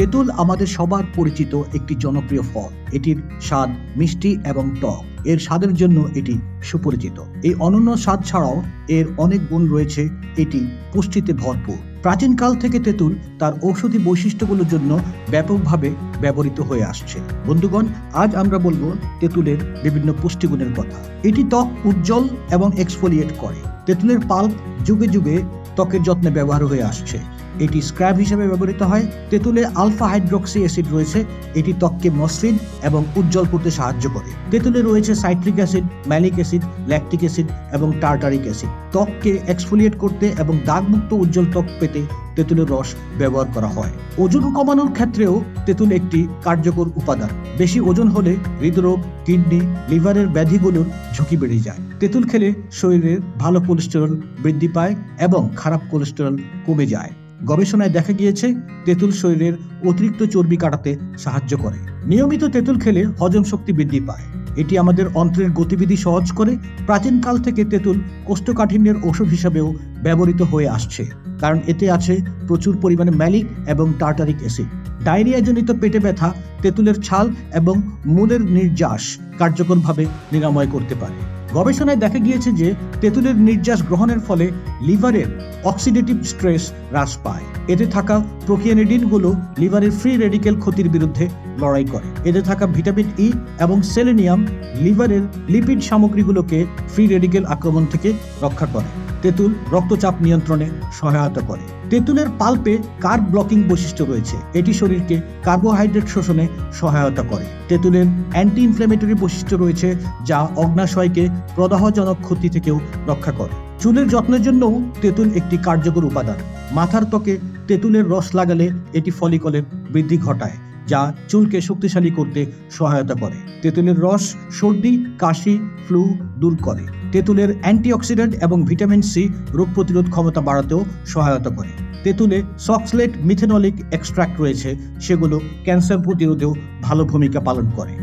তেঁতুল আমাদের সবার পরিচিত একটি জনপ্রিয় ফল। এটির স্বাদ মিষ্টি এবং টক। এর স্বাদের জন্য এটি সুপরিচিত। এই অনন্য স্বাদ ছাড়াও এর অনেক গুণ রয়েছে। এটি পুষ্টিতে ভরপুর। প্রাচীনকাল থেকে তেঁতুল তার ঔষধি বৈশিষ্ট্যগুলোর জন্য ব্যাপকভাবে ব্যবহৃত হয়ে আসছে। বন্ধুগণ, আজ আমরা বলবো তেঁতুলের বিভিন্ন পুষ্টিগুণের কথা। এটি ত্বক উজ্জ্বল এবং এক্সফোলিয়েট করে। তেঁতুলের পাল্প যুগে যুগে ত্বকের যত্নে ব্যবহার হয়ে আসছে। এটি স্ক্র্যাব হিসেবে ব্যবহৃত হয়। তেঁতুলে আলফা হাইড্রক্সি অ্যাসিড রয়েছে। এটি ত্বককে মসৃণ এবং উজ্জ্বল করতে সাহায্য করে। তেঁতুলে রয়েছে citric acid, malic acid, lactic acid এবং টার্টারিক অ্যাসিড। ত্বককে এক্সফোলিয়েট করতে এবং দাগমুক্ত উজ্জ্বল ত্বক পেতে তেঁতুলের রস ব্যবহার করা হয়। ওজন কমানোর ক্ষেত্রেও তেঁতুল একটি কার্যকর উপাদান। বেশি ওজন হলে হৃদরোগ, কিডনি, লিভারের ব্যাধিগুলোর ঝুঁকি বেড়ে যায়। তেঁতুল খেলে শরীরের ভালো কোলেস্টেরল বৃদ্ধি পায় এবং খারাপ কোলেস্টেরল কমে যায়। গবেষণায় দেখা গিয়েছে তেঁতুল শরীরের অতিরিক্ত চর্বি কাটাতে সাহায্য করে। নিয়মিত তেঁতুল খেলে হজম শক্তি বৃদ্ধি পায়। এটি আমাদের অন্ত্রের গতিবিধি সহজ করে। প্রাচীনকাল থেকে তেঁতুল কোষ্ঠকাঠিন্যের ওষুধ হিসাবেও ব্যবহৃত হয়ে আসছে, কারণ এতে আছে প্রচুর পরিমাণে ম্যালিক এবং টার্টারিক অ্যাসিড। ডায়রিয়াজনিত পেটে ব্যথা তেঁতুলের ছাল এবং মূলের নির্যাস কার্যকরভাবে নিরাময় করতে পারে। গবেষণায় দেখা গিয়েছে যে তেঁতুলের নির্যাস গ্রহণের ফলে লিভারের অক্সিডেটিভ স্ট্রেস হ্রাস পায়। এতে থাকা প্রোকিয়ানিডিনগুলো লিভারের ফ্রি রেডিক্যাল ক্ষতির বিরুদ্ধে লড়াই করে। এতে থাকা ভিটামিন ই এবং সেলেনিয়াম লিভারের লিপিড সামগ্রীগুলোকে ফ্রি রেডিক্যাল আক্রমণ থেকে রক্ষা করে। তেঁতুল রক্তচাপ নিয়ন্ত্রণে সহায়তা করে। তেঁতুলের পাল্পে কার্ব ব্লকিং বৈশিষ্ট্য রয়েছে। এটি শরীরকে কার্বোহাইড্রেট শোষণে সহায়তা করে। তেঁতুলের অ্যান্টি ইনফ্ল্যামেটরি বৈশিষ্ট্য রয়েছে, যা অগ্নাশয়কে প্রদাহজনক ক্ষতি থেকেও রক্ষা করে। চুলের যত্নের জন্যও তেঁতুল একটি কার্যকর উপাদান। মাথার ত্বকে তেঁতুলের রস লাগালে এটি ফলিকলের বৃদ্ধি ঘটায়, যা চুলকে শক্তিশালী করতে সহায়তা করে। তেঁতুলের রস সর্দি, কাশি, ফ্লু দূর করে। তেঁতুলের অ্যান্টিঅক্সিডেন্ট এবং ভিটামিন সি রোগ প্রতিরোধ ক্ষমতা বাড়াতেও সহায়তা করে। তেঁতুলে সক্সলেট মিথেনলিক এক্সট্রাক্ট রয়েছে, সেগুলো ক্যান্সার প্রতিরোধেও ভালো ভূমিকা পালন করে।